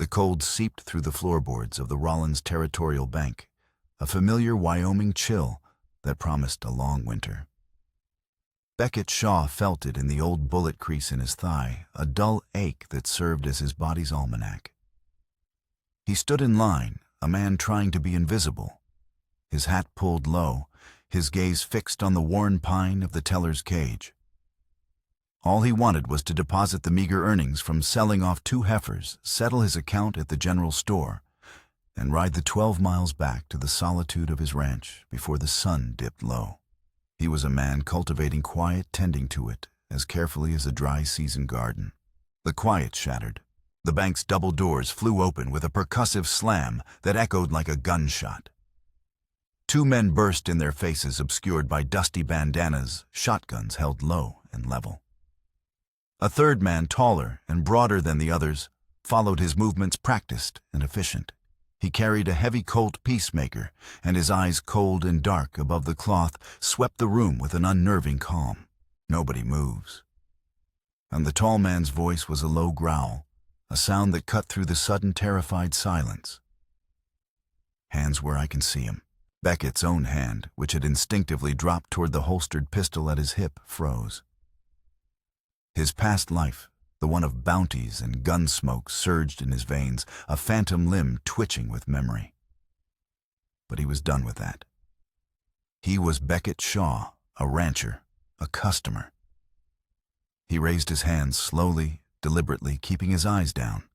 The cold seeped through the floorboards of the Rollins Territorial Bank, a familiar Wyoming chill that promised a long winter. Beckett Shaw felt it in the old bullet crease in his thigh, a dull ache that served as his body's almanac. He stood in line, a man trying to be invisible, his hat pulled low, his gaze fixed on the worn pine of the teller's cage. All he wanted was to deposit the meager earnings from selling off 2 heifers, settle his account at the general store, and ride the 12 miles back to the solitude of his ranch before the sun dipped low. He was a man cultivating quiet, tending to it as carefully as a dry season garden. The quiet shattered. The bank's double doors flew open with a percussive slam that echoed like a gunshot. 2 men burst in their faces, obscured by dusty bandanas, shotguns held low and level. A third man, taller and broader than the others, followed his movements, practiced and efficient. He carried a heavy Colt Peacemaker, and his eyes, cold and dark above the cloth, swept the room with an unnerving calm. Nobody moves. And the tall man's voice was a low growl, a sound that cut through the sudden terrified silence. "Hands where I can see 'em." Beckett's own hand, which had instinctively dropped toward the holstered pistol at his hip, froze. His past life, the one of bounties and gun smoke, surged in his veins, a phantom limb twitching with memory. But he was done with that. He was Beckett Shaw, a rancher, a customer. He raised his hands slowly, deliberately, keeping his eyes down.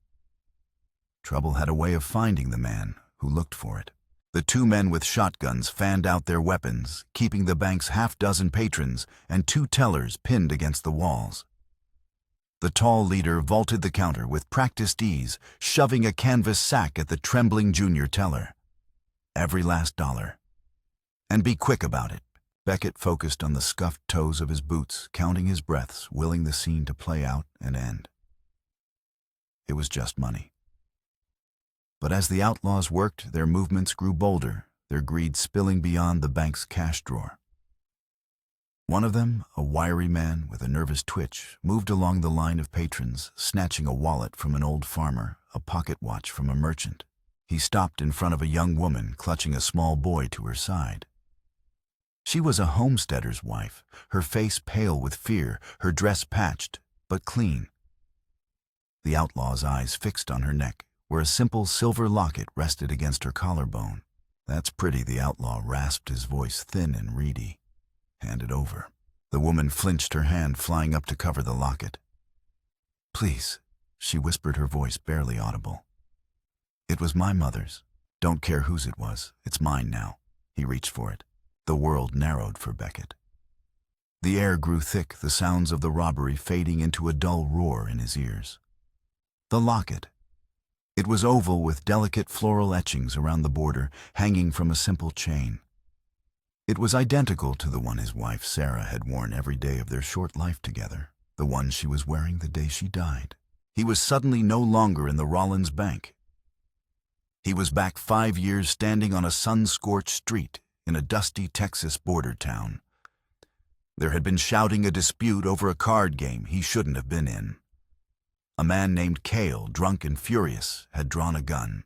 Trouble had a way of finding the man who looked for it. The 2 men with shotguns fanned out their weapons, keeping the bank's half-dozen patrons and 2 tellers pinned against the walls. The tall leader vaulted the counter with practiced ease, shoving a canvas sack at the trembling junior teller. Every last dollar. And be quick about it. Beckett focused on the scuffed toes of his boots, counting his breaths, willing the scene to play out and end. It was just money. But as the outlaws worked, their movements grew bolder, their greed spilling beyond the bank's cash drawer. One of them, a wiry man with a nervous twitch, moved along the line of patrons, snatching a wallet from an old farmer, a pocket watch from a merchant. He stopped in front of a young woman clutching a small boy to her side. She was a homesteader's wife, her face pale with fear, her dress patched, but clean. The outlaw's eyes fixed on her neck, where a simple silver locket rested against her collarbone. "That's pretty," the outlaw rasped, his voice thin and reedy. "Hand it over." The woman flinched, her hand flying up to cover the locket. "Please," she whispered, her voice barely audible. "It was my mother's. Don't care whose it was. It's mine now." He reached for it. The world narrowed for Beckett. The air grew thick, the sounds of the robbery fading into a dull roar in his ears. The locket. It was oval with delicate floral etchings around the border, hanging from a simple chain. It was identical to the one his wife Sarah had worn every day of their short life together, the one she was wearing the day she died. He was suddenly no longer in the Rollins Bank. He was back 5 years, standing on a sun-scorched street in a dusty Texas border town. There had been shouting, a dispute over a card game he shouldn't have been in. A man named Cale, drunk and furious, had drawn a gun.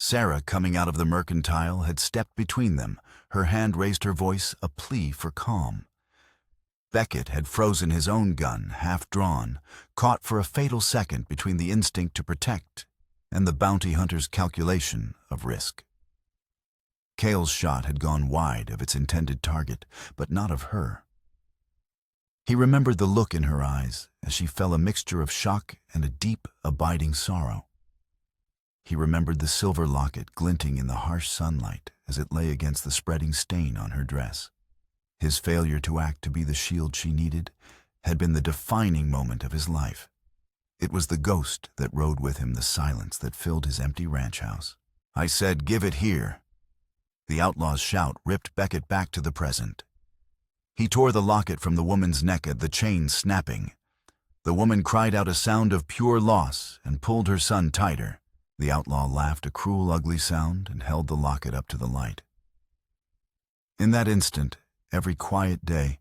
Sarah, coming out of the mercantile, had stepped between them, her hand raised, her voice a plea for calm. Beckett had frozen his own gun, half drawn, caught for a fatal second between the instinct to protect and the bounty hunter's calculation of risk. Cale's shot had gone wide of its intended target, but not of her. He remembered the look in her eyes as she felt a mixture of shock and a deep, abiding sorrow. He remembered the silver locket glinting in the harsh sunlight as it lay against the spreading stain on her dress. His failure to act to be the shield she needed had been the defining moment of his life. It was the ghost that rode with him, the silence that filled his empty ranch house. "I said, give it here." The outlaw's shout ripped Beckett back to the present. He tore the locket from the woman's neck, the chain snapping. The woman cried out a sound of pure loss and pulled her son tighter. The outlaw laughed a cruel, ugly sound and held the locket up to the light. In that instant, every quiet day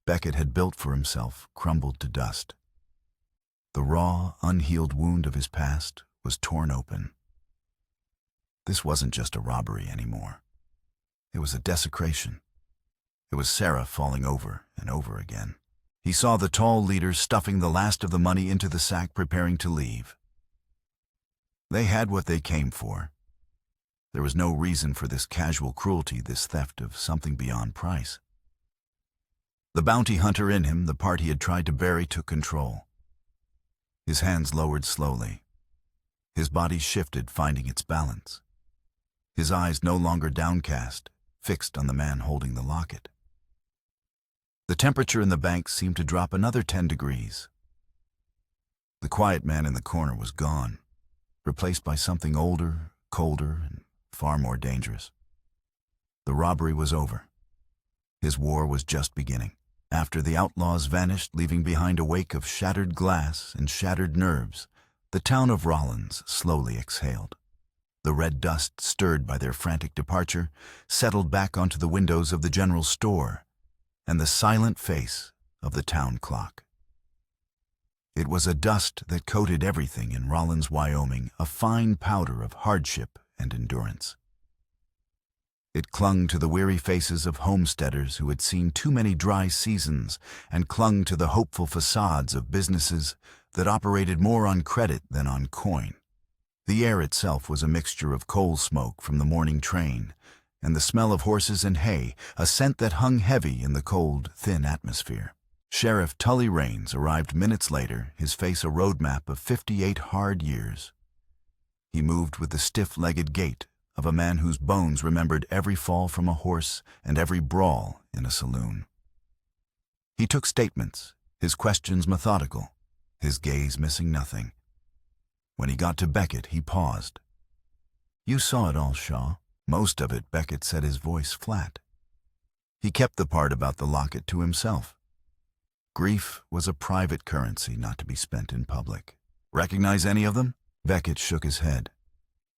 Beckett had built for himself crumbled to dust. The raw, unhealed wound of his past was torn open. This wasn't just a robbery anymore. It was a desecration. It was Sarah falling over and over again. He saw the tall leader stuffing the last of the money into the sack, preparing to leave. They had what they came for. There was no reason for this casual cruelty, this theft of something beyond price. The bounty hunter in him, the part he had tried to bury, took control. His hands lowered slowly. His body shifted, finding its balance. His eyes no longer downcast, fixed on the man holding the locket. The temperature in the bank seemed to drop another 10 degrees. The quiet man in the corner was gone, replaced by something older, colder, and far more dangerous. The robbery was over. His war was just beginning. After the outlaws vanished, leaving behind a wake of shattered glass and shattered nerves, the town of Rollins slowly exhaled. The red dust, stirred by their frantic departure, settled back onto the windows of the general store and the silent face of the town clock. It was a dust that coated everything in Rollins, Wyoming, a fine powder of hardship and endurance. It clung to the weary faces of homesteaders who had seen too many dry seasons and clung to the hopeful facades of businesses that operated more on credit than on coin. The air itself was a mixture of coal smoke from the morning train and the smell of horses and hay, a scent that hung heavy in the cold, thin atmosphere. Sheriff Tully Raines arrived minutes later, his face a roadmap of 58 hard years. He moved with the stiff-legged gait of a man whose bones remembered every fall from a horse and every brawl in a saloon. He took statements, his questions methodical, his gaze missing nothing. When he got to Beckett, he paused. "You saw it all, Shaw." "Most of it," Beckett said, his voice flat. He kept the part about the locket to himself. Grief was a private currency not to be spent in public. "Recognize any of them?" Beckett shook his head.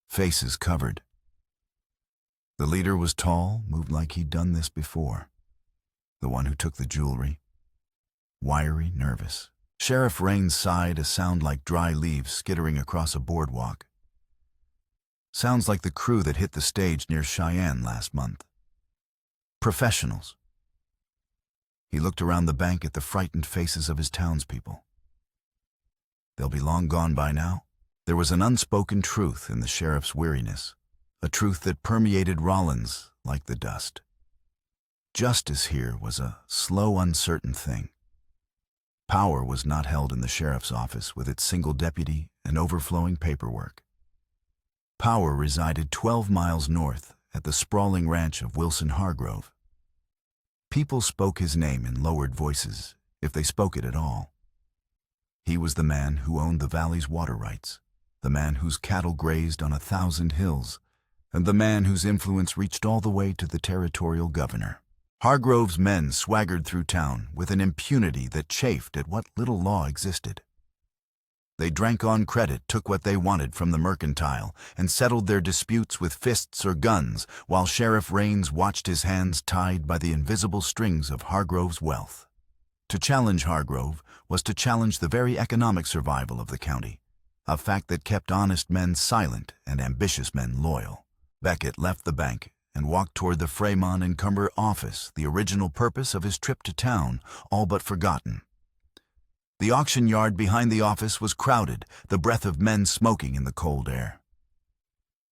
Faces covered. The leader was tall, moved like he'd done this before. The one who took the jewelry, wiry, nervous. Sheriff Raines sighed, a sound like dry leaves skittering across a boardwalk. Sounds like the crew that hit the stage near Cheyenne last month. Professionals. He looked around the bank at the frightened faces of his townspeople. They'll be long gone by now. There was an unspoken truth in the sheriff's weariness, a truth that permeated Rollins like the dust. Justice here was a slow, uncertain thing. Power was not held in the sheriff's office with its single deputy and overflowing paperwork. Power resided 12 miles north at the sprawling ranch of Wilson Hargrove. People spoke his name in lowered voices, if they spoke it at all. He was the man who owned the valley's water rights, the man whose cattle grazed on 1,000 hills, and the man whose influence reached all the way to the territorial governor. Hargrove's men swaggered through town with an impunity that chafed at what little law existed. They drank on credit, took what they wanted from the mercantile, and settled their disputes with fists or guns, while Sheriff Raines watched his hands tied by the invisible strings of Hargrove's wealth. To challenge Hargrove was to challenge the very economic survival of the county, a fact that kept honest men silent and ambitious men loyal. Beckett left the bank and walked toward the Fremont and Cumber office, the original purpose of his trip to town all but forgotten. The auction yard behind the office was crowded, the breath of men smoking in the cold air.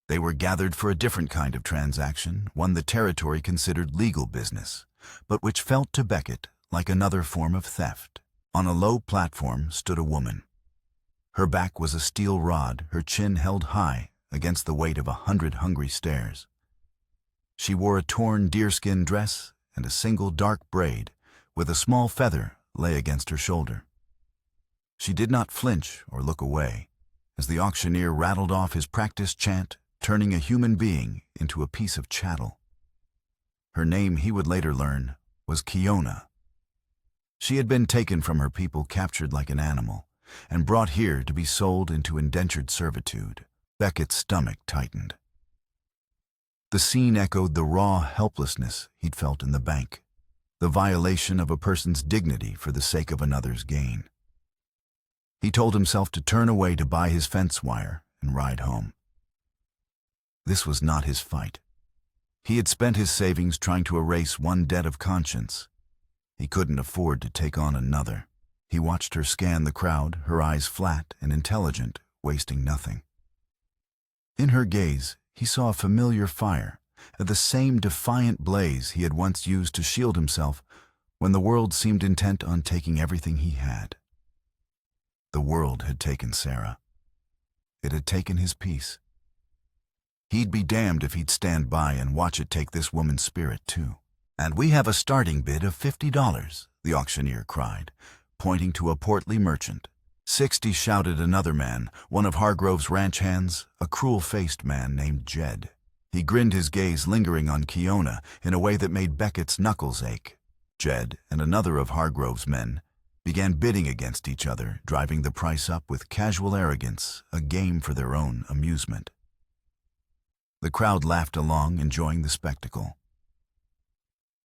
They were gathered for a different kind of transaction, one the territory considered legal business, but which felt to Beckett like another form of theft. On a low platform stood a woman. Her back was a steel rod, her chin held high against the weight of 100 hungry stares. She wore a torn deerskin dress and a single dark braid, with a small feather lay against her shoulder. She did not flinch or look away as the auctioneer rattled off his practiced chant, turning a human being into a piece of chattel. Her name, he would later learn, was Kiona. She had been taken from her people, captured like an animal, and brought here to be sold into indentured servitude. Beckett's stomach tightened. The scene echoed the raw helplessness he'd felt in the bank, the violation of a person's dignity for the sake of another's gain. He told himself to turn away to buy his fence wire and ride home. This was not his fight. He had spent his savings trying to erase one debt of conscience. He couldn't afford to take on another. He watched her scan the crowd, her eyes flat and intelligent, wasting nothing. In her gaze, he saw a familiar fire, the same defiant blaze he had once used to shield himself when the world seemed intent on taking everything he had. The world had taken Sarah. It had taken his peace. He'd be damned if he'd stand by and watch it take this woman's spirit, too. "And we have a starting bid of $50, the auctioneer cried, pointing to a portly merchant. "60, shouted another man, one of Hargrove's ranch hands, a cruel-faced man named Jed. He grinned, his gaze lingering on Kiona in a way that made Beckett's knuckles ache. Jed and another of Hargrove's men began bidding against each other, driving the price up with casual arrogance, a game for their own amusement. The crowd laughed along, enjoying the spectacle.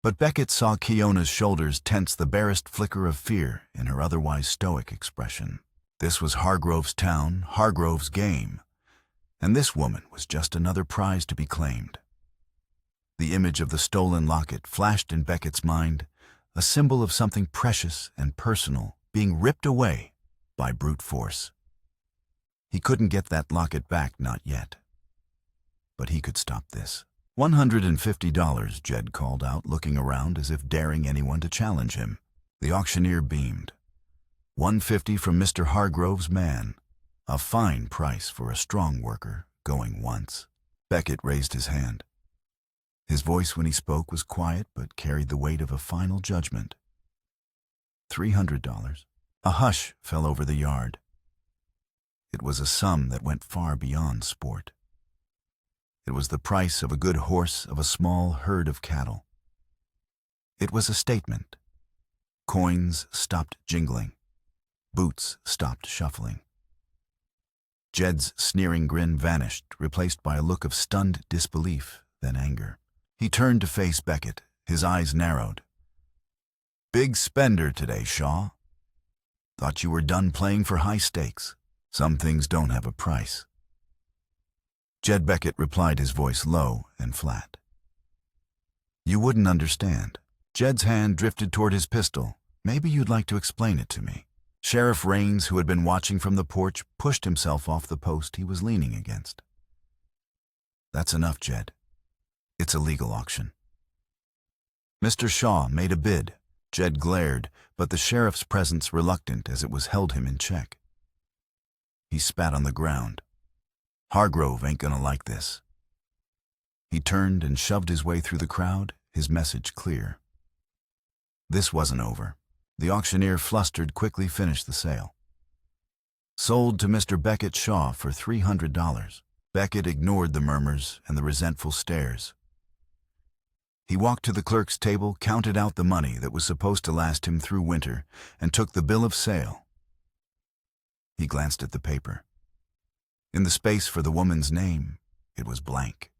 But Beckett saw Kiona's shoulders tense, the barest flicker of fear in her otherwise stoic expression. This was Hargrove's town, Hargrove's game, and this woman was just another prize to be claimed. The image of the stolen locket flashed in Beckett's mind, a symbol of something precious and personal being ripped away by brute force. He couldn't get that locket back, not yet. But he could stop this. $150, Jed called out, looking around as if daring anyone to challenge him. The auctioneer beamed. $150 from Mr. Hargrove's man. A fine price for a strong worker, going once. Beckett raised his hand. His voice when he spoke was quiet but carried the weight of a final judgment. $300. A hush fell over the yard. It was a sum that went far beyond sport. It was the price of a good horse, of a small herd of cattle. It was a statement. Coins stopped jingling. Boots stopped shuffling. Jed's sneering grin vanished, replaced by a look of stunned disbelief, then anger. He turned to face Beckett, his eyes narrowed. "Big spender today, Shaw. Thought you were done playing for high stakes. Some things don't have a price." Jed Beckett replied, his voice low and flat. "You wouldn't understand." Jed's hand drifted toward his pistol. "Maybe you'd like to explain it to me." Sheriff Raines, who had been watching from the porch, pushed himself off the post he was leaning against. "That's enough, Jed. It's a legal auction." Mr. Shaw made a bid. Jed glared, but the sheriff's presence reluctant as it was held him in check. He spat on the ground. "Hargrove ain't gonna like this." He turned and shoved his way through the crowd, his message clear. This wasn't over. The auctioneer, flustered, quickly finished the sale. "Sold to Mr. Beckett Shaw for $300. Beckett ignored the murmurs and the resentful stares. He walked to the clerk's table, counted out the money that was supposed to last him through winter, and took the bill of sale. He glanced at the paper. In the space for the woman's name, it was blank.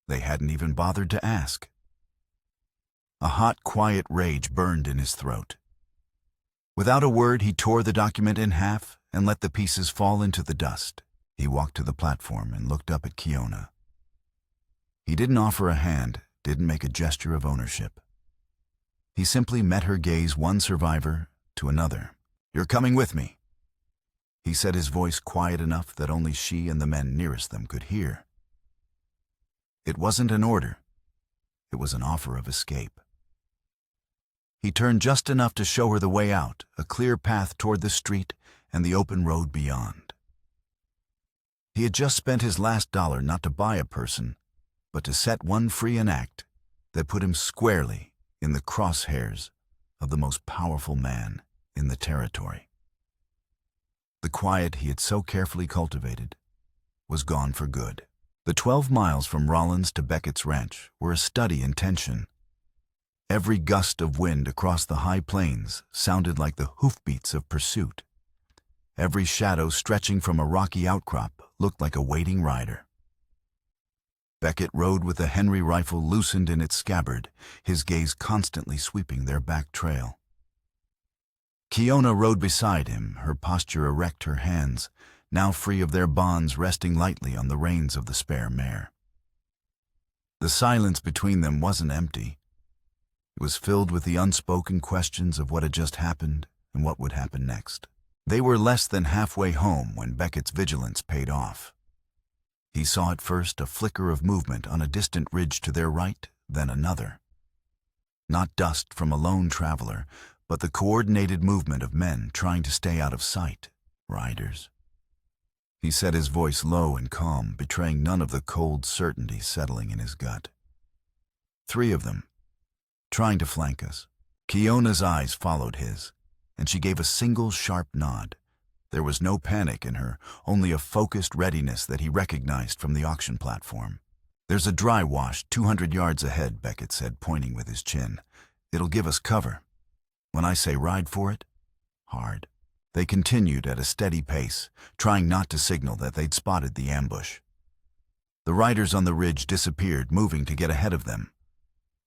They hadn't even bothered to ask. A hot, quiet rage burned in his throat. Without a word, he tore the document in half and let the pieces fall into the dust. He walked to the platform and looked up at Kiona. He didn't offer a hand, didn't make a gesture of ownership. He simply met her gaze, one survivor to another. "You're coming with me," he said, his voice quiet enough that only she and the men nearest them could hear. It wasn't an order. It was an offer of escape. He turned just enough to show her the way out, a clear path toward the street and the open road beyond. He had just spent his last dollar not to buy a person, but to set one free, an act that put him squarely in the crosshairs of the most powerful man in the territory. The quiet he had so carefully cultivated was gone for good. The 12 miles from Rollins to Beckett's ranch were a study in tension. Every gust of wind across the high plains sounded like the hoofbeats of pursuit. Every shadow stretching from a rocky outcrop looked like a waiting rider. Beckett rode with the Henry rifle loosened in its scabbard, his gaze constantly sweeping their back trail. Kiona rode beside him, her posture erect, her hands now free of their bonds, resting lightly on the reins of the spare mare. The silence between them wasn't empty. It was filled with the unspoken questions of what had just happened and what would happen next. They were less than halfway home when Beckett's vigilance paid off. He saw at first a flicker of movement on a distant ridge to their right, then another. Not dust from a lone traveler, but the coordinated movement of men trying to stay out of sight, riders. He set his voice low and calm, betraying none of the cold certainty settling in his gut. 3 of them, trying to flank us. Kiona's eyes followed his, and she gave a single sharp nod. There was no panic in her, only a focused readiness that he recognized from the auction platform. "There's a dry wash 200 yards ahead," Beckett said, pointing with his chin. "It'll give us cover. When I say ride for it, hard." They continued at a steady pace, trying not to signal that they'd spotted the ambush. The riders on the ridge disappeared, moving to get ahead of them.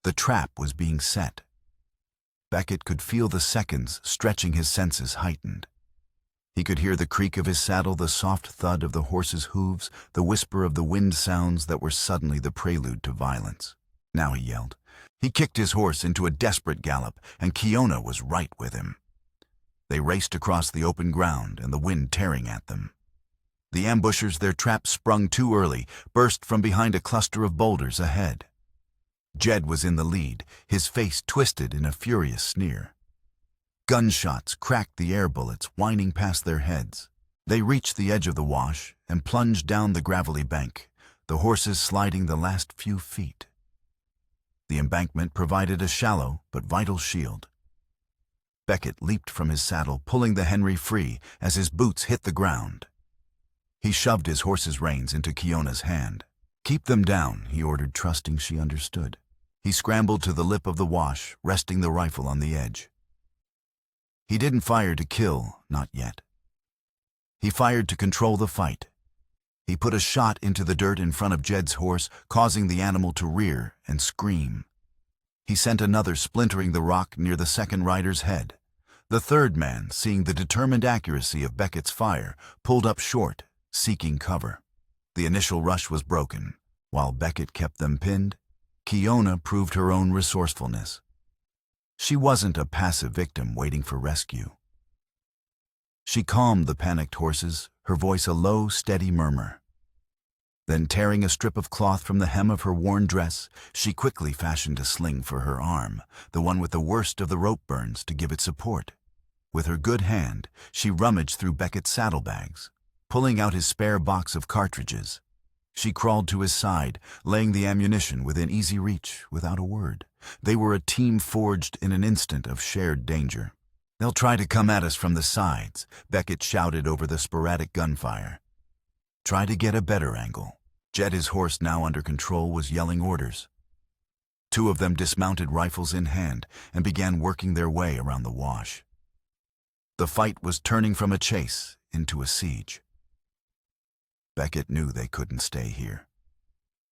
The trap was being set. Beckett could feel the seconds stretching, his senses heightened. He could hear the creak of his saddle, the soft thud of the horse's hooves, the whisper of the wind sounds that were suddenly the prelude to violence. "Now," he yelled. He kicked his horse into a desperate gallop, and Kiona was right with him. They raced across the open ground, and the wind tearing at them. The ambushers, their trap sprung too early, burst from behind a cluster of boulders ahead. Jed was in the lead, his face twisted in a furious sneer. Gunshots cracked the air bullets, whining past their heads. They reached the edge of the wash and plunged down the gravelly bank, the horses sliding the last few feet. The embankment provided a shallow but vital shield. Beckett leaped from his saddle, pulling the Henry free as his boots hit the ground. He shoved his horse's reins into Kiona's hand. "Keep them down," he ordered, trusting she understood. He scrambled to the lip of the wash, resting the rifle on the edge. He didn't fire to kill, not yet. He fired to control the fight. He put a shot into the dirt in front of Jed's horse, causing the animal to rear and scream. He sent another, splintering the rock near the second rider's head. The third man, seeing the determined accuracy of Beckett's fire, pulled up short, seeking cover. The initial rush was broken. While Beckett kept them pinned, Kiona proved her own resourcefulness. She wasn't a passive victim waiting for rescue. She calmed the panicked horses, her voice a low, steady murmur. Then, tearing a strip of cloth from the hem of her worn dress, she quickly fashioned a sling for her arm, the one with the worst of the rope burns, to give it support. With her good hand, she rummaged through Beckett's saddlebags, pulling out his spare box of cartridges. She crawled to his side, laying the ammunition within easy reach without a word. They were a team forged in an instant of shared danger. "They'll try to come at us from the sides," Beckett shouted over the sporadic gunfire. "Try to get a better angle." Jed, his horse now under control, was yelling orders. 2 of them dismounted, rifles in hand, and began working their way around the wash. The fight was turning from a chase into a siege. Beckett knew they couldn't stay here.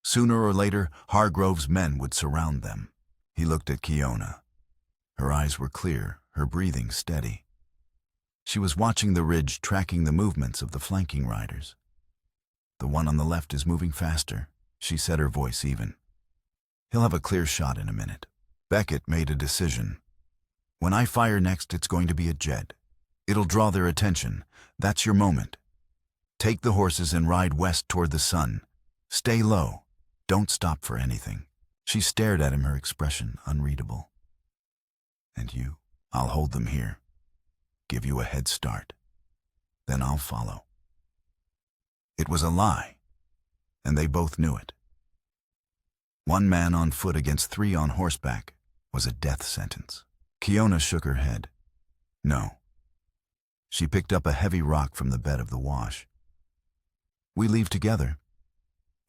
Sooner or later, Hargrove's men would surround them. He looked at Kiona. Her eyes were clear, her breathing steady. She was watching the ridge, tracking the movements of the flanking riders. "The one on the left is moving faster," she said, her voice even. "He'll have a clear shot in a minute." Beckett made a decision. "When I fire next, it's going to be at Jed. It'll draw their attention. That's your moment. Take the horses and ride west toward the sun. Stay low. Don't stop for anything." She stared at him, her expression unreadable. "And you?" "I'll hold them here. Give you a head start. Then I'll follow." It was a lie, and they both knew it. 1 man on foot against 3 on horseback was a death sentence. Kiona shook her head. "No." She picked up a heavy rock from the bed of the wash. "We leave together,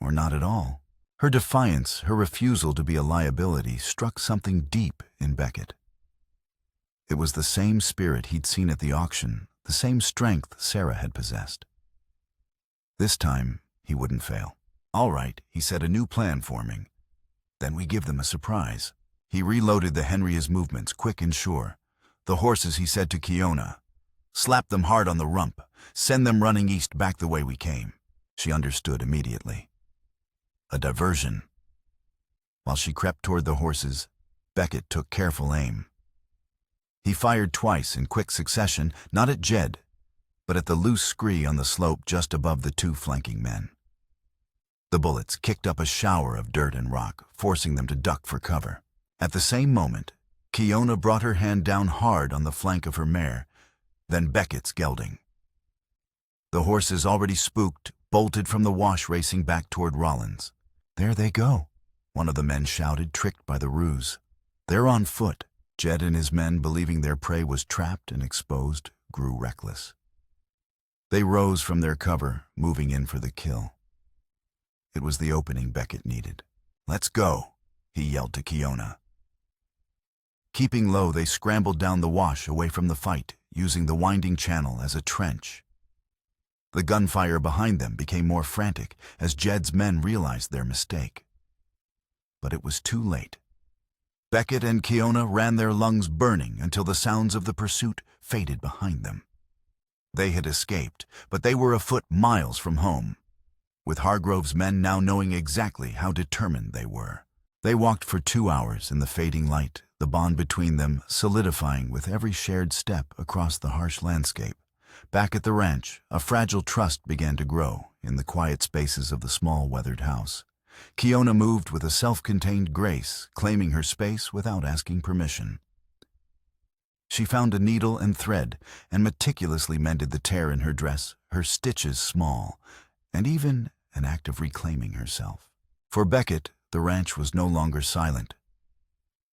or not at all." Her defiance, her refusal to be a liability, struck something deep in Beckett. It was the same spirit he'd seen at the auction, the same strength Sarah had possessed. This time, he wouldn't fail. "All right," he said, "a new plan forming. Then we give them a surprise." He reloaded the Henry, his movements quick and sure. "The horses," he said to Kiona. "Slap them hard on the rump. Send them running east back the way we came." She understood immediately. A diversion. While she crept toward the horses, Beckett took careful aim. He fired twice in quick succession, not at Jed, but at the loose scree on the slope just above the two flanking men. The bullets kicked up a shower of dirt and rock, forcing them to duck for cover. At the same moment, Kiona brought her hand down hard on the flank of her mare, then Beckett's gelding. The horses, already spooked, bolted from the wash, racing back toward Rollins. "There they go," one of the men shouted, tricked by the ruse. "They're on foot." Jed and his men, believing their prey was trapped and exposed, grew reckless. They rose from their cover, moving in for the kill. It was the opening Beckett needed. "Let's go," he yelled to Kiona. Keeping low, they scrambled down the wash away from the fight, using the winding channel as a trench. The gunfire behind them became more frantic as Jed's men realized their mistake. But it was too late. Beckett and Kiona ran, their lungs burning, until the sounds of the pursuit faded behind them. They had escaped, but they were afoot miles from home, with Hargrove's men now knowing exactly how determined they were. They walked for 2 hours in the fading light, the bond between them solidifying with every shared step across the harsh landscape. Back at the ranch, a fragile trust began to grow in the quiet spaces of the small, weathered house. Kiona moved with a self-contained grace, claiming her space without asking permission. She found a needle and thread and meticulously mended the tear in her dress, her stitches small, and even an act of reclaiming herself. For Beckett, the ranch was no longer silent.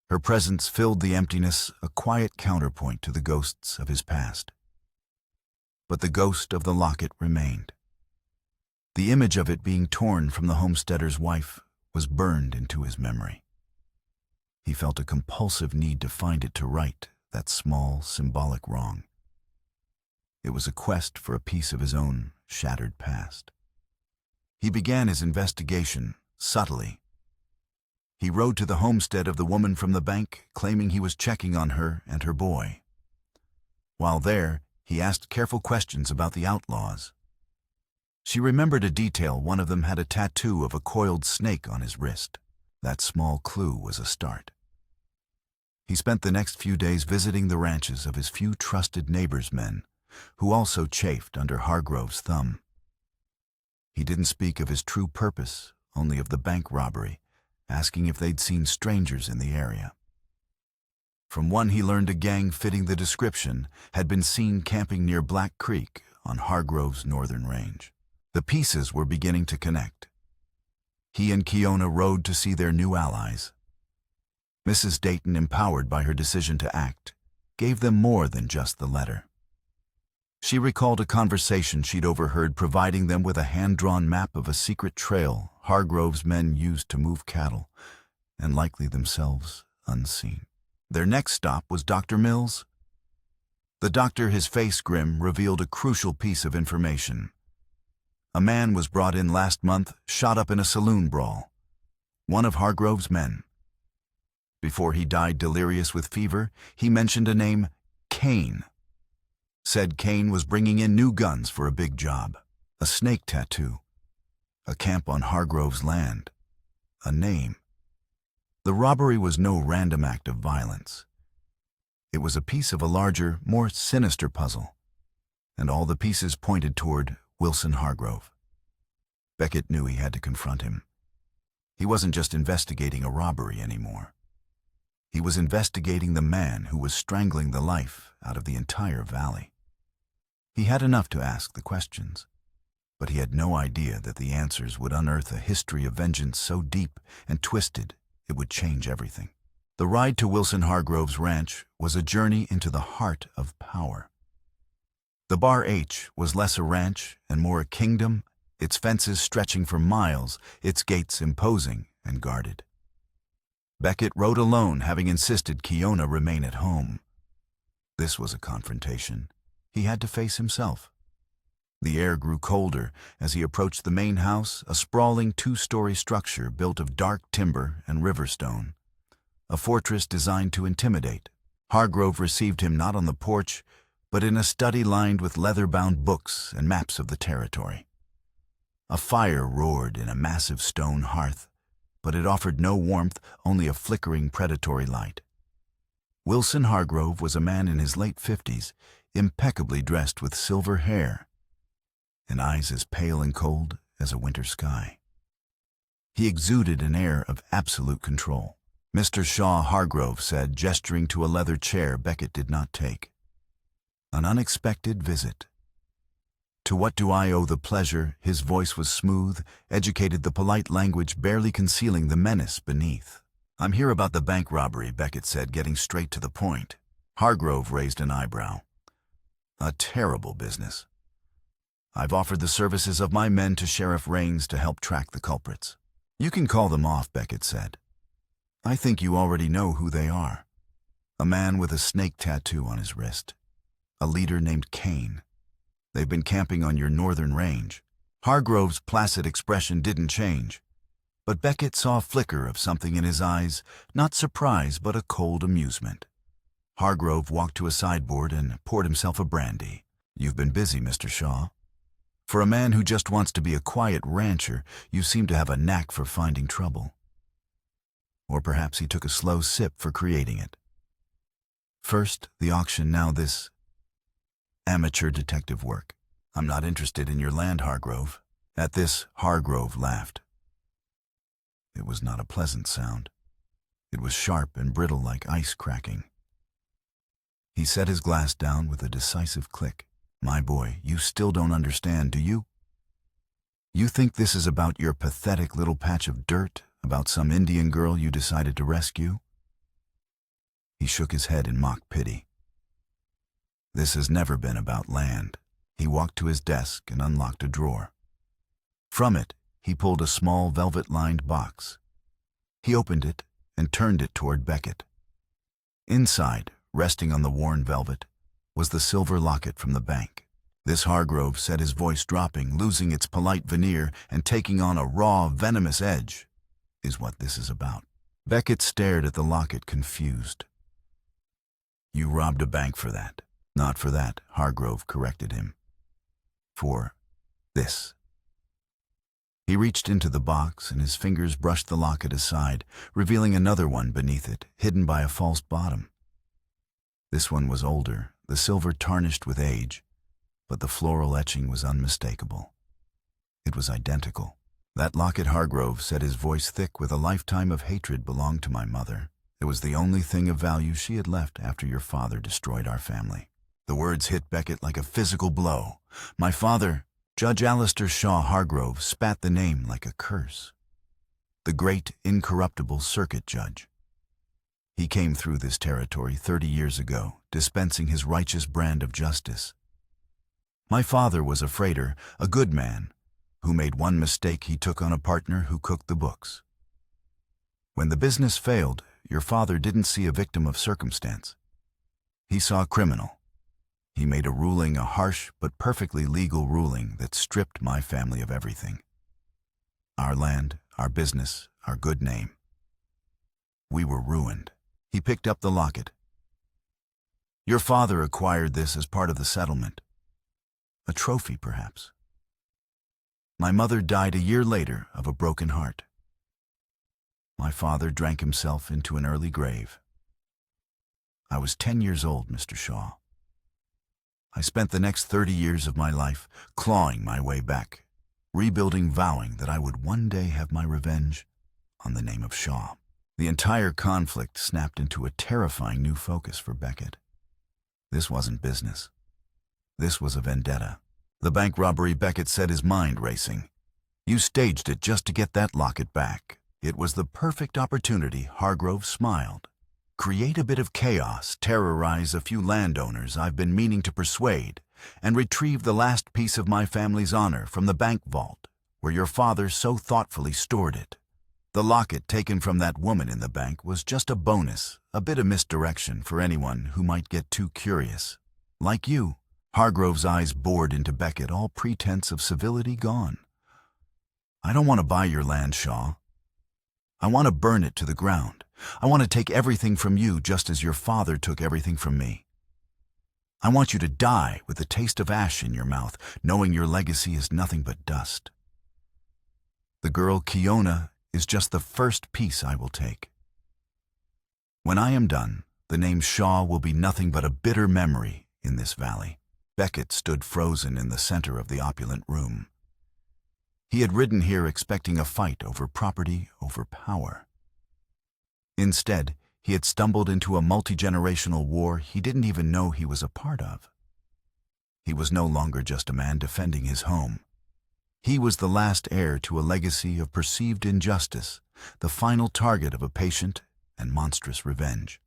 Her presence filled the emptiness, a quiet counterpoint to the ghosts of his past. But the ghost of the locket remained. The image of it being torn from the homesteader's wife was burned into his memory. He felt a compulsive need to find it, to right that small, symbolic wrong. It was a quest for a piece of his own shattered past. He began his investigation subtly. He rode to the homestead of the woman from the bank, claiming he was checking on her and her boy. While there, he asked careful questions about the outlaws. She remembered a detail: one of them had a tattoo of a coiled snake on his wrist. That small clue was a start. He spent the next few days visiting the ranches of his few trusted neighbors' men, who also chafed under Hargrove's thumb. He didn't speak of his true purpose, only of the bank robbery, asking if they'd seen strangers in the area. From one he learned a gang fitting the description had been seen camping near Black Creek on Hargrove's northern range. The pieces were beginning to connect. He and Kiona rode to see their new allies. Mrs. Dayton, empowered by her decision to act, gave them more than just the letter. She recalled a conversation she'd overheard, providing them with a hand-drawn map of a secret trail Hargrove's men used to move cattle, and likely themselves unseen. Their next stop was Dr. Mills. The doctor, his face grim, revealed a crucial piece of information. A man was brought in last month, shot up in a saloon brawl. One of Hargrove's men. Before he died delirious with fever, he mentioned a name, Kane. Said Kane was bringing in new guns for a big job. A snake tattoo. A camp on Hargrove's land. A name. The robbery was no random act of violence. It was a piece of a larger, more sinister puzzle, and all the pieces pointed toward Wilson Hargrove. Beckett knew he had to confront him. He wasn't just investigating a robbery anymore. He was investigating the man who was strangling the life out of the entire valley. He had enough to ask the questions, but he had no idea that the answers would unearth a history of vengeance so deep and twisted it would change everything. The ride to Wilson Hargrove's ranch was a journey into the heart of power. The Bar H was less a ranch and more a kingdom, its fences stretching for miles, its gates imposing and guarded. Beckett rode alone, having insisted Kiona remain at home. This was a confrontation. He had to face himself. The air grew colder as he approached the main house, a sprawling 2-story structure built of dark timber and river stone. A fortress designed to intimidate. Hargrove received him not on the porch, but in a study lined with leather-bound books and maps of the territory. A fire roared in a massive stone hearth, but it offered no warmth, only a flickering predatory light. Wilson Hargrove was a man in his late 50s, impeccably dressed with silver hair and eyes as pale and cold as a winter sky. He exuded an air of absolute control. "Mr. Shaw," Hargrove said, gesturing to a leather chair Beckett did not take. "An unexpected visit." "To what do I owe the pleasure?" His voice was smooth, educated, the polite language barely concealing the menace beneath. "I'm here about the bank robbery," Beckett said, getting straight to the point. Hargrove raised an eyebrow. "A terrible business. I've offered the services of my men to Sheriff Raines to help track the culprits." "You can call them off," Beckett said. "I think you already know who they are. A man with a snake tattoo on his wrist. A leader named Kane. They've been camping on your northern range." Hargrove's placid expression didn't change, but Beckett saw a flicker of something in his eyes, not surprise but a cold amusement. Hargrove walked to a sideboard and poured himself a brandy. "You've been busy, Mr. Shaw. For a man who just wants to be a quiet rancher, you seem to have a knack for finding trouble." Or perhaps he took a slow sip for creating it. "First the auction, now this amateur detective work. I'm not interested in your land, Hargrove." At this, Hargrove laughed. It was not a pleasant sound. It was sharp and brittle like ice cracking. He set his glass down with a decisive click. "My boy, you still don't understand, do you? You think this is about your pathetic little patch of dirt, about some Indian girl you decided to rescue?" He shook his head in mock pity. "This has never been about land." He walked to his desk and unlocked a drawer. From it, he pulled a small velvet-lined box. He opened it and turned it toward Beckett. Inside, resting on the worn velvet, was the silver locket from the bank. This, Hargrove said, his voice dropping, losing its polite veneer and taking on a raw, venomous edge, "is what this is about." Beckett stared at the locket, confused. "You robbed a bank for that." "Not for that," Hargrove corrected him. "For this." He reached into the box and his fingers brushed the locket aside, revealing another one beneath it, hidden by a false bottom. This one was older, the silver tarnished with age, but the floral etching was unmistakable. It was identical. "That locket," Hargrove said, his voice thick with a lifetime of hatred, "belonged to my mother. It was the only thing of value she had left after your father destroyed our family." The words hit Beckett like a physical blow. "My father..." Judge Alistair Shaw Hargrove spat the name like a curse. The great, incorruptible circuit judge. He came through this territory 30 years ago, dispensing his righteous brand of justice. "My father was a freighter, a good man, who made one mistake: he took on a partner who cooked the books. When the business failed, your father didn't see a victim of circumstance. He saw a criminal. He made a ruling, a harsh but perfectly legal ruling that stripped my family of everything. Our land, our business, our good name. We were ruined." He picked up the locket. "Your father acquired this as part of the settlement. A trophy, perhaps. My mother died a year later of a broken heart. My father drank himself into an early grave. I was 10 years old, Mr. Shaw. I spent the next 30 years of my life clawing my way back, rebuilding, vowing that I would one day have my revenge on the name of Shaw." The entire conflict snapped into a terrifying new focus for Beckett. This wasn't business. This was a vendetta. "The bank robbery," Beckett said, his mind racing. "You staged it just to get that locket back." "It was the perfect opportunity," Hargrove smiled. "Create a bit of chaos, terrorize a few landowners I've been meaning to persuade, and retrieve the last piece of my family's honor from the bank vault, where your father so thoughtfully stored it. The locket taken from that woman in the bank was just a bonus, a bit of misdirection for anyone who might get too curious. Like you." Hargrove's eyes bored into Beckett, all pretense of civility gone. "I don't want to buy your land, Shaw. I want to burn it to the ground. I want to take everything from you just as your father took everything from me. I want you to die with the taste of ash in your mouth, knowing your legacy is nothing but dust. The girl Kiona is just the first piece I will take. When I am done, the name Shaw will be nothing but a bitter memory in this valley. Beckett stood frozen in the center of the opulent room. He had ridden here expecting a fight over property, over power. Instead, he had stumbled into a multi-generational war he didn't even know he was a part of. He was no longer just a man defending his home. He was the last heir to a legacy of perceived injustice, the final target of a patient and monstrous revenge.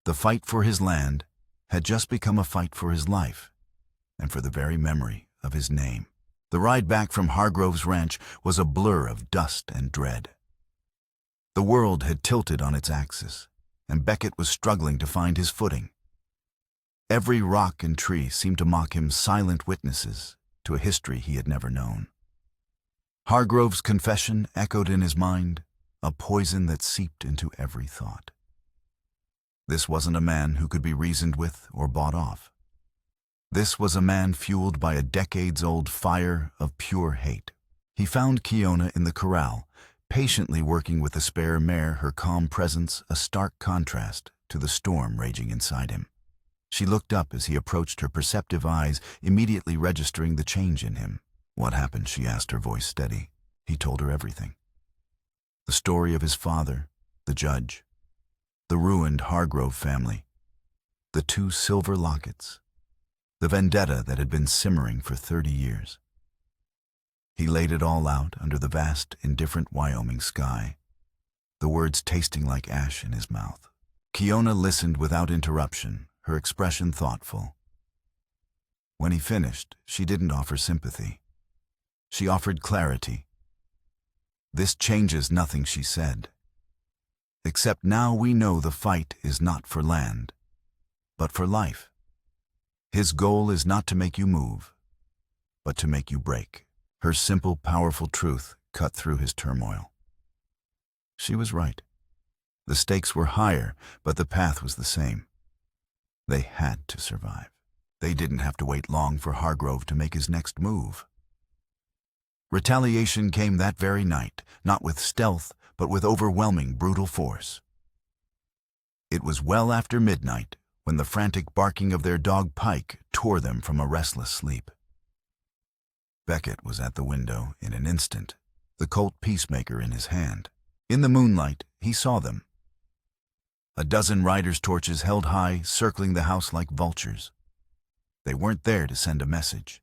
The fight for his land had just become a fight for his life, and for the very memory of his name. The ride back from Hargrove's ranch was a blur of dust and dread. The world had tilted on its axis, and Beckett was struggling to find his footing. Every rock and tree seemed to mock him silent witnesses to a history he had never known. Hargrove's confession echoed in his mind, a poison that seeped into every thought. This wasn't a man who could be reasoned with or bought off. This was a man fueled by a decades-old fire of pure hate. He found Kiona in the corral, patiently working with the spare mare, her calm presence a stark contrast to the storm raging inside him. She looked up as he approached, her perceptive eyes immediately registering the change in him. "What happened?" she asked, her voice steady. He told her everything. The story of his father, the judge, the ruined Hargrove family, the 2 silver lockets, the vendetta that had been simmering for 30 years. He laid it all out under the vast, indifferent Wyoming sky, the words tasting like ash in his mouth. Kiona listened without interruption, her expression thoughtful. When he finished, she didn't offer sympathy. She offered clarity. "This changes nothing," she said. "Except now we know the fight is not for land, but for life. His goal is not to make you move, but to make you break." Her simple, powerful truth cut through his turmoil. She was right. The stakes were higher, but the path was the same. They had to survive. They didn't have to wait long for Hargrove to make his next move. Retaliation came that very night, not with stealth, but with overwhelming, brutal force. It was well after midnight when the frantic barking of their dog Pike tore them from a restless sleep. Beckett was at the window in an instant, the Colt peacemaker in his hand. In the moonlight, he saw them. A dozen riders' torches held high, circling the house like vultures. They weren't there to send a message.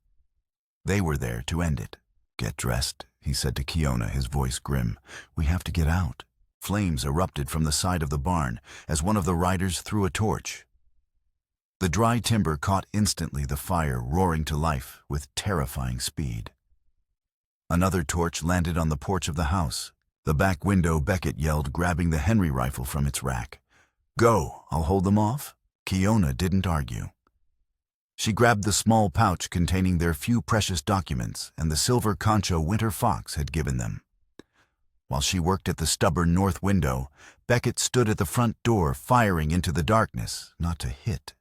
They were there to end it. "Get dressed," he said to Kiona, his voice grim. "We have to get out." Flames erupted from the side of the barn as one of the riders threw a torch. The dry timber caught instantly, the fire roaring to life with terrifying speed. Another torch landed on the porch of the house. The back window, Beckett yelled, grabbing the Henry rifle from its rack. "Go, I'll hold them off." Kiona didn't argue. She grabbed the small pouch containing their few precious documents and the silver concho Winter Fox had given them. While she worked at the stubborn north window, Beckett stood at the front door, firing into the darkness, not to hit,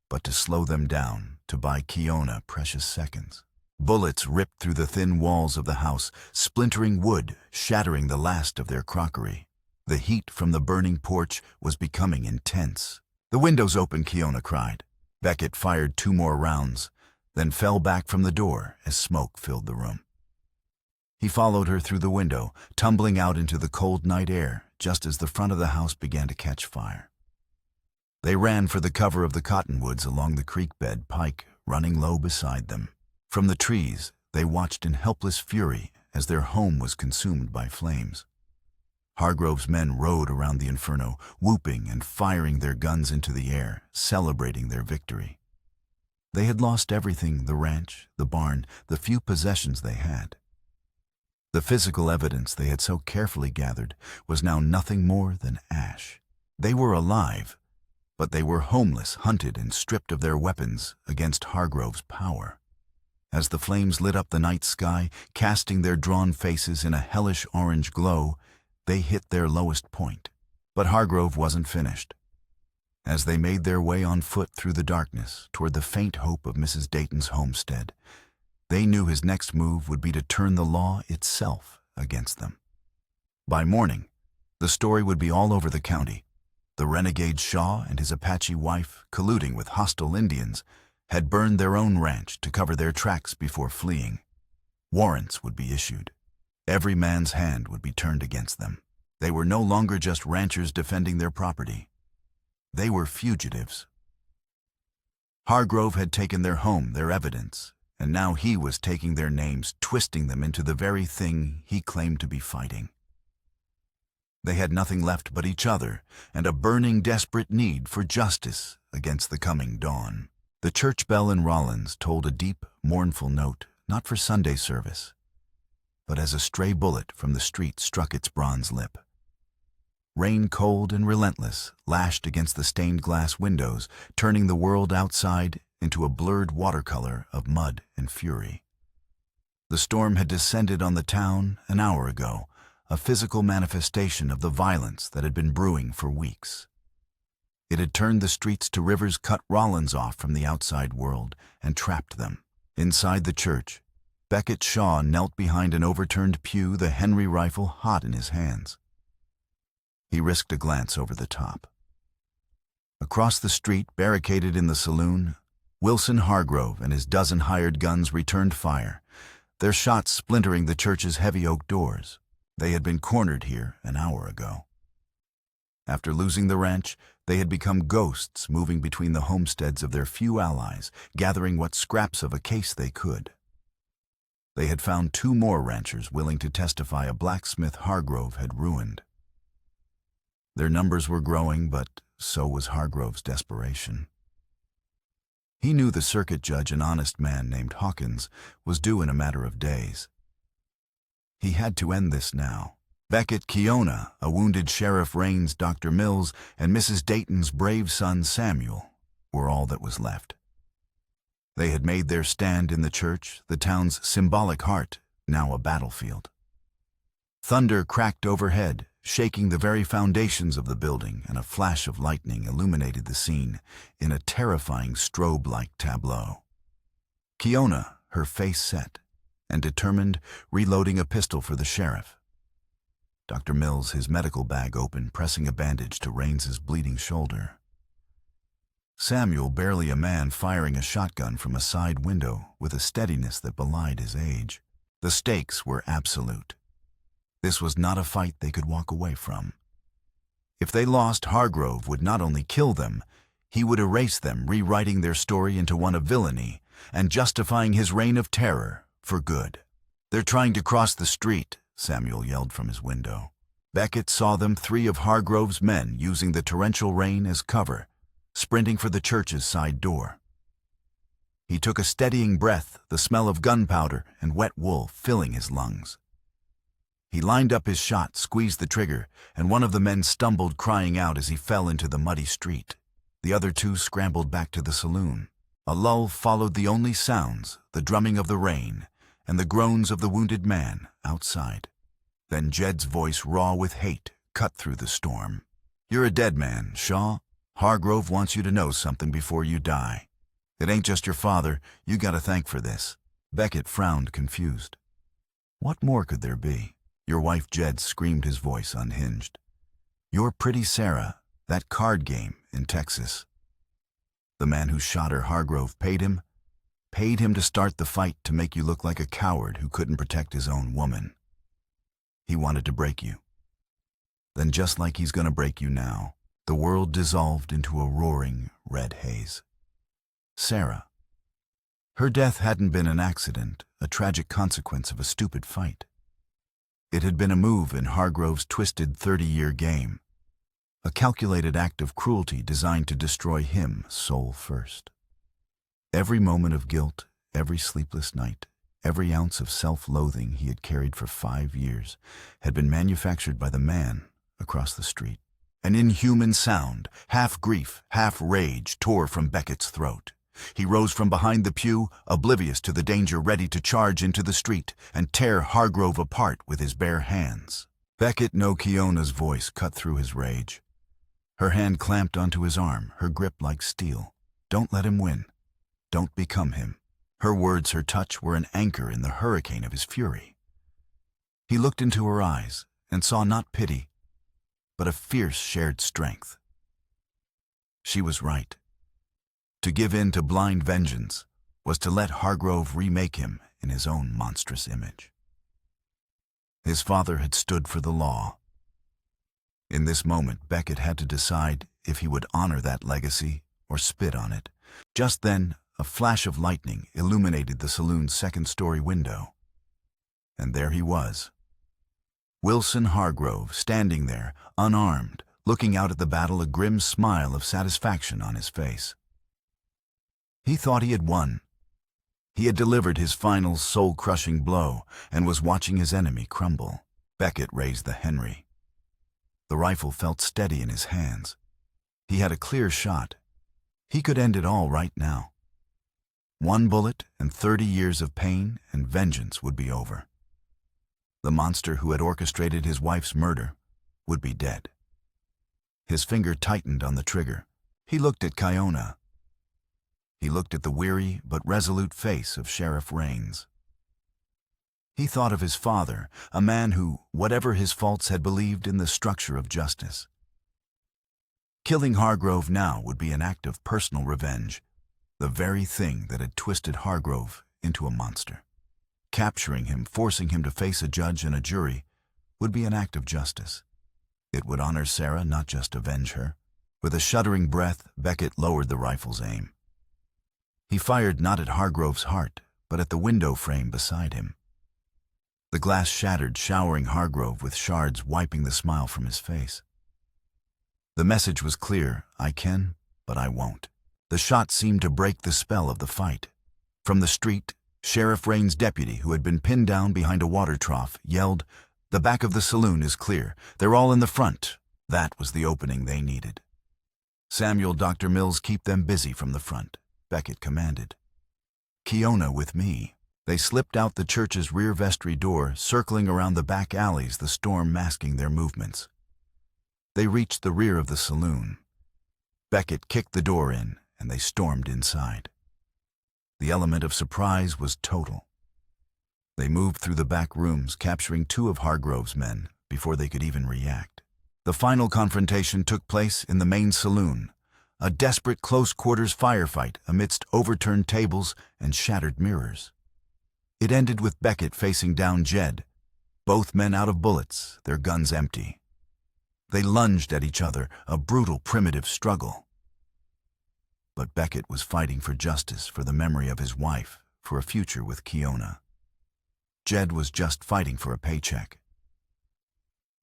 but to slow them down, to buy Kiona precious seconds. Bullets ripped through the thin walls of the house, splintering wood, shattering the last of their crockery. The heat from the burning porch was becoming intense. "The window's open," Kiona cried. Beckett fired 2 more rounds, then fell back from the door as smoke filled the room. He followed her through the window, tumbling out into the cold night air just as the front of the house began to catch fire. They ran for the cover of the cottonwoods along the creek bed, Pike running low beside them. From the trees, they watched in helpless fury as their home was consumed by flames. Hargrove's men rode around the inferno, whooping and firing their guns into the air, celebrating their victory. They had lost everything: the ranch, the barn, the few possessions they had. The physical evidence they had so carefully gathered was now nothing more than ash. They were alive, but they were homeless, hunted and stripped of their weapons against Hargrove's power. As the flames lit up the night sky, casting their drawn faces in a hellish orange glow, they hit their lowest point. But Hargrove wasn't finished. As they made their way on foot through the darkness toward the faint hope of Mrs. Dayton's homestead, they knew his next move would be to turn the law itself against them. By morning, the story would be all over the county. The renegade Shaw and his Apache wife, colluding with hostile Indians, had burned their own ranch to cover their tracks before fleeing. Warrants would be issued. Every man's hand would be turned against them. They were no longer just ranchers defending their property. They were fugitives. Hargrove had taken their home, their evidence, and now he was taking their names, twisting them into the very thing he claimed to be fighting. They had nothing left but each other and a burning, desperate need for justice against the coming dawn. The church bell in Rollins tolled a deep, mournful note, not for Sunday service, but as a stray bullet from the street struck its bronze lip. Rain, cold and relentless, lashed against the stained glass windows, turning the world outside into a blurred watercolor of mud and fury. The storm had descended on the town an hour ago, a physical manifestation of the violence that had been brewing for weeks. It had turned the streets to rivers, cut Rollins off from the outside world, and trapped them. Inside the church, Beckett Shaw knelt behind an overturned pew, the Henry rifle hot in his hands. He risked a glance over the top. Across the street, barricaded in the saloon, Wilson Hargrove and his dozen hired guns returned fire, their shots splintering the church's heavy oak doors. They had been cornered here an hour ago. After losing the ranch, they had become ghosts moving between the homesteads of their few allies, gathering what scraps of a case they could. They had found 2 more ranchers willing to testify a blacksmith Hargrove had ruined. Their numbers were growing, but so was Hargrove's desperation. He knew the circuit judge, an honest man named Hawkins, was due in a matter of days. He had to end this now. Beckett Keona, a wounded Sheriff Raines, Dr. Mills, and Mrs. Dayton's brave son Samuel were all that was left. They had made their stand in the church, the town's symbolic heart, now a battlefield. Thunder cracked overhead, shaking the very foundations of the building, and a flash of lightning illuminated the scene in a terrifying strobe-like tableau. Keona, her face set and determined, reloading a pistol for the sheriff. Dr. Mills, his medical bag open, pressing a bandage to Raines's bleeding shoulder. Samuel, barely a man, firing a shotgun from a side window with a steadiness that belied his age. The stakes were absolute. This was not a fight they could walk away from. If they lost, Hargrove would not only kill them, he would erase them, rewriting their story into one of villainy and justifying his reign of terror for good. "They're trying to cross the street," Samuel yelled from his window. Beckett saw them, 3 of Hargrove's men, using the torrential rain as cover, sprinting for the church's side door. He took a steadying breath, the smell of gunpowder and wet wool filling his lungs. He lined up his shot, squeezed the trigger, and one of the men stumbled, crying out as he fell into the muddy street. The other 2 scrambled back to the saloon. A lull followed, the only sounds, the drumming of the rain and the groans of the wounded man outside. Then Jed's voice, raw with hate, cut through the storm. "You're a dead man, Shaw. Hargrove wants you to know something before you die. It ain't just your father you gotta thank for this." Beckett frowned, confused. What more could there be? "Your wife Jed," screamed, his voice unhinged. "Your pretty Sarah, that card game in Texas. The man who shot her, Hargrove, paid him to start the fight, to make you look like a coward who couldn't protect his own woman. He wanted to break you. Then, just like he's gonna break you now, the world dissolved into a roaring red haze. Sarah. Her death hadn't been an accident, a tragic consequence of a stupid fight. It had been a move in Hargrove's twisted 30-year game, a calculated act of cruelty designed to destroy him soul first. Every moment of guilt, every sleepless night, every ounce of self-loathing he had carried for 5 years had been manufactured by the man across the street. An inhuman sound, half grief, half rage, tore from Beckett's throat. He rose from behind the pew, oblivious to the danger, ready to charge into the street and tear Hargrove apart with his bare hands. Beckett, no Keona's voice cut through his rage. Her hand clamped onto his arm, her grip like steel. Don't let him win. Don't become him. Her words, her touch were an anchor in the hurricane of his fury. He looked into her eyes and saw not pity, but a fierce shared strength. She was right. To give in to blind vengeance was to let Hargrove remake him in his own monstrous image. His father had stood for the law. In this moment, Beckett had to decide if he would honor that legacy or spit on it. Just then, a flash of lightning illuminated the saloon's second-story window. And there he was. Wilson Hargrove, standing there, unarmed, looking out at the battle, a grim smile of satisfaction on his face. He thought he had won. He had delivered his final soul-crushing blow and was watching his enemy crumble. Beckett raised the Henry. The rifle felt steady in his hands. He had a clear shot. He could end it all right now. One bullet and 30 years of pain and vengeance would be over. The monster who had orchestrated his wife's murder would be dead. His finger tightened on the trigger. He looked at Kiona. He looked at the weary but resolute face of Sheriff Raines. He thought of his father, a man who, whatever his faults, had believed in the structure of justice. Killing Hargrove now would be an act of personal revenge, the very thing that had twisted Hargrove into a monster. Capturing him, forcing him to face a judge and a jury, would be an act of justice. It would honor Sarah, not just avenge her. With a shuddering breath, Beckett lowered the rifle's aim. He fired not at Hargrove's heart, but at the window frame beside him. The glass shattered, showering Hargrove with shards, wiping the smile from his face. The message was clear: I can, but I won't. The shot seemed to break the spell of the fight. From the street, Sheriff Raines' deputy, who had been pinned down behind a water trough, yelled, "The back of the saloon is clear. They're all in the front." That was the opening they needed. "Samuel, Dr. Mills, keep them busy from the front," Beckett commanded. "Kiona with me." They slipped out the church's rear vestry door, circling around the back alleys, the storm masking their movements. They reached the rear of the saloon. Beckett kicked the door in, and they stormed inside. The element of surprise was total. They moved through the back rooms, capturing 2 of Hargrove's men before they could even react. The final confrontation took place in the main saloon, a desperate close-quarters firefight amidst overturned tables and shattered mirrors. It ended with Beckett facing down Jed, both men out of bullets, their guns empty. They lunged at each other, a brutal, primitive struggle. But Beckett was fighting for justice, for the memory of his wife, for a future with Kiona. Jed was just fighting for a paycheck.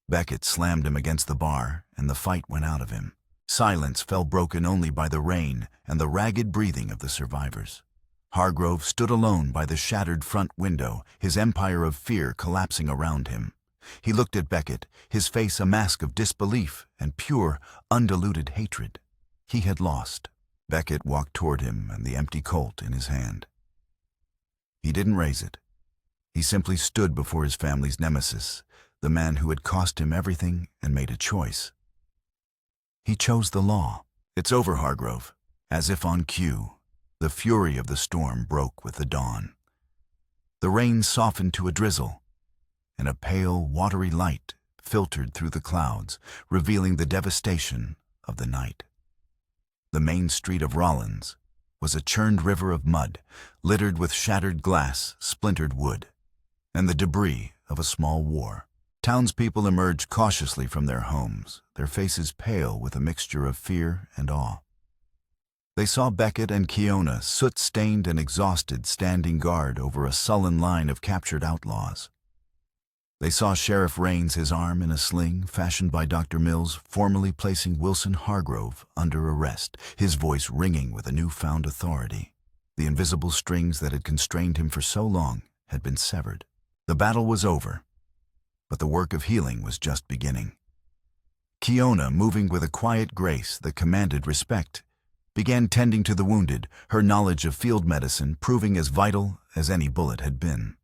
Beckett slammed him against the bar, and the fight went out of him. Silence fell, broken only by the rain and the ragged breathing of the survivors. Hargrove stood alone by the shattered front window, his empire of fear collapsing around him. He looked at Beckett, his face a mask of disbelief and pure, undiluted hatred. He had lost. Beckett walked toward him, and the empty Colt in his hand. He didn't raise it. He simply stood before his family's nemesis, the man who had cost him everything and made a choice. He chose the law. "It's over, Hargrove." As if on cue, the fury of the storm broke with the dawn. The rain softened to a drizzle, and a pale, watery light filtered through the clouds, revealing the devastation of the night. The main street of Rollins was a churned river of mud, littered with shattered glass, splintered wood, and the debris of a small war. Townspeople emerged cautiously from their homes, their faces pale with a mixture of fear and awe. They saw Beckett and Kiona, soot-stained and exhausted, standing guard over a sullen line of captured outlaws. They saw Sheriff Raines, his arm in a sling fashioned by Dr. Mills, formally placing Wilson Hargrove under arrest, his voice ringing with a newfound authority. The invisible strings that had constrained him for so long had been severed. The battle was over, but the work of healing was just beginning. Kiona, moving with a quiet grace that commanded respect, began tending to the wounded, her knowledge of field medicine proving as vital as any bullet had been.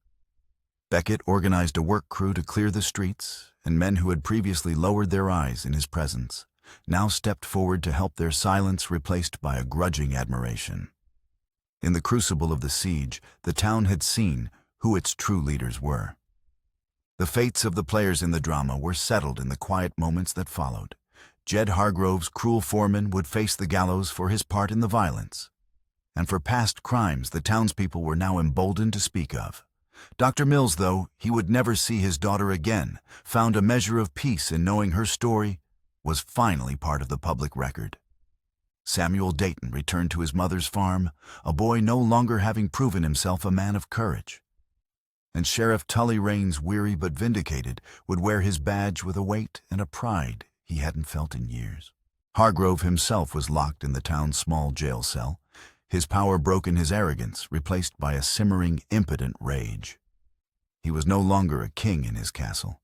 Beckett organized a work crew to clear the streets, and men who had previously lowered their eyes in his presence. now stepped forward to help, their silence replaced by a grudging admiration. In the crucible of the siege, the town had seen who its true leaders were. The fates of the players in the drama were settled in the quiet moments that followed. Jed Hargrove's cruel foreman would face the gallows for his part in the violence. And for past crimes the townspeople were now emboldened to speak of. Dr. Mills, though he would never see his daughter again, found a measure of peace in knowing her story was finally part of the public record. Samuel Dayton returned to his mother's farm, a boy no longer having proven himself a man of courage. And Sheriff Tully Raines, weary but vindicated, would wear his badge with a weight and a pride he hadn't felt in years. Hargrove himself was locked in the town's small jail cell, his power broken, his arrogance replaced by a simmering, impotent rage. He was no longer a king in his castle,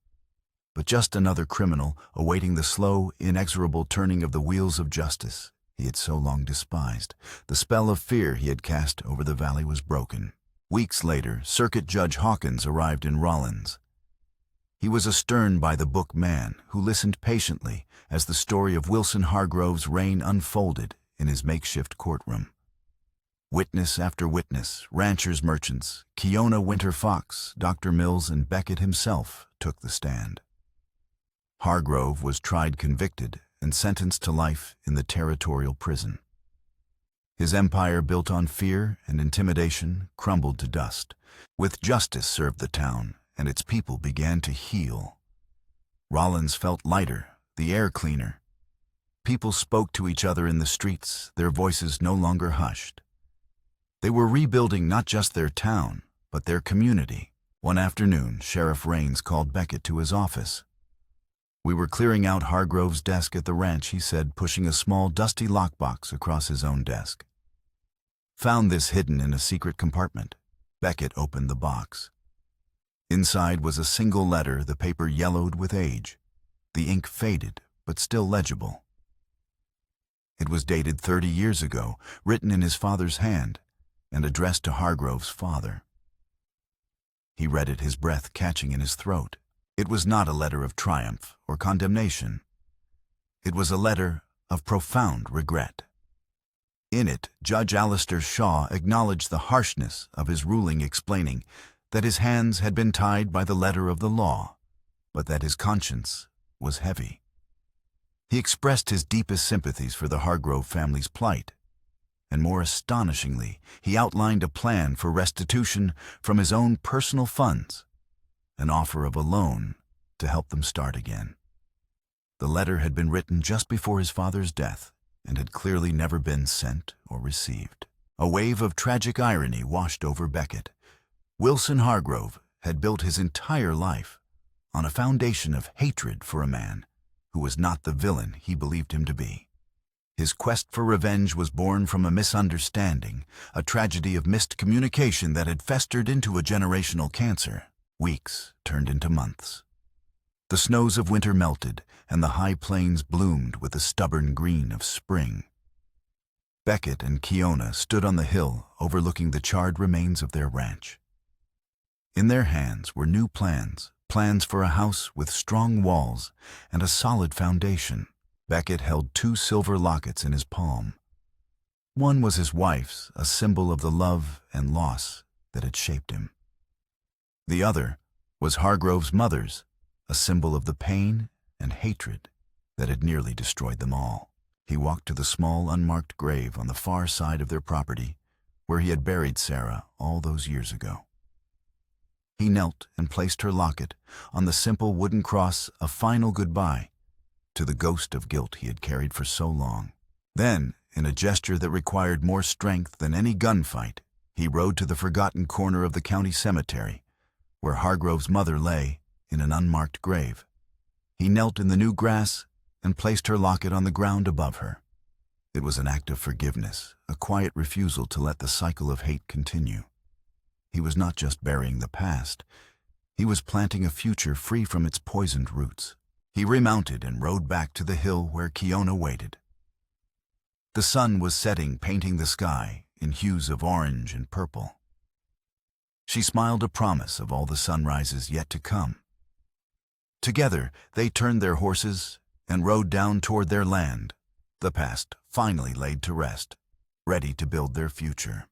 but just another criminal awaiting the slow, inexorable turning of the wheels of justice he had so long despised. The spell of fear he had cast over the valley was broken. Weeks later, Circuit Judge Hawkins arrived in Rollins. He was a stern-by-the-book man who listened patiently as the story of Wilson Hargrove's reign unfolded in his makeshift courtroom. Witness after witness, ranchers, merchants, Keona Winter Fox, Dr. Mills, and Beckett himself took the stand. Hargrove was tried, convicted, and sentenced to life in the territorial prison. His empire, built on fear and intimidation, crumbled to dust. With justice served the town, and its people began to heal. Rollins felt lighter, the air cleaner. People spoke to each other in the streets, their voices no longer hushed. They were rebuilding not just their town, but their community. One afternoon, Sheriff Raines called Beckett to his office. "We were clearing out Hargrove's desk at the ranch," he said, pushing a small, dusty lockbox across his own desk. "Found this hidden in a secret compartment." Beckett opened the box. Inside was a single letter, the paper yellowed with age. The ink faded, but still legible. It was dated 30 years ago, written in his father's hand, and addressed to Hargrove's father. He read it, his breath catching in his throat. It was not a letter of triumph or condemnation. It was a letter of profound regret. In it, Judge Alistair Shaw acknowledged the harshness of his ruling, explaining that his hands had been tied by the letter of the law, but that his conscience was heavy. He expressed his deepest sympathies for the Hargrove family's plight, and more astonishingly, he outlined a plan for restitution from his own personal funds, an offer of a loan to help them start again. The letter had been written just before his father's death and had clearly never been sent or received. A wave of tragic irony washed over Beckett. Wilson Hargrove had built his entire life on a foundation of hatred for a man who was not the villain he believed him to be. His quest for revenge was born from a misunderstanding, a tragedy of missed communication that had festered into a generational cancer. Weeks turned into months. The snows of winter melted, and the high plains bloomed with the stubborn green of spring. Beckett and Keona stood on the hill overlooking the charred remains of their ranch. In their hands were new plans for a house with strong walls and a solid foundation. Beckett held 2 silver lockets in his palm. One was his wife's, a symbol of the love and loss that had shaped him. The other was Hargrove's mother's, a symbol of the pain and hatred that had nearly destroyed them all. He walked to the small, unmarked grave on the far side of their property, where he had buried Sarah all those years ago. He knelt and placed her locket on the simple wooden cross, a final goodbye to the ghost of guilt he had carried for so long. Then, in a gesture that required more strength than any gunfight, he rode to the forgotten corner of the county cemetery, where Hargrove's mother lay in an unmarked grave. He knelt in the new grass and placed her locket on the ground above her. It was an act of forgiveness, a quiet refusal to let the cycle of hate continue. He was not just burying the past, he was planting a future free from its poisoned roots. He remounted and rode back to the hill where Keona waited. The sun was setting, painting the sky in hues of orange and purple. She smiled a promise of all the sunrises yet to come. Together, they turned their horses and rode down toward their land, the past finally laid to rest, ready to build their future.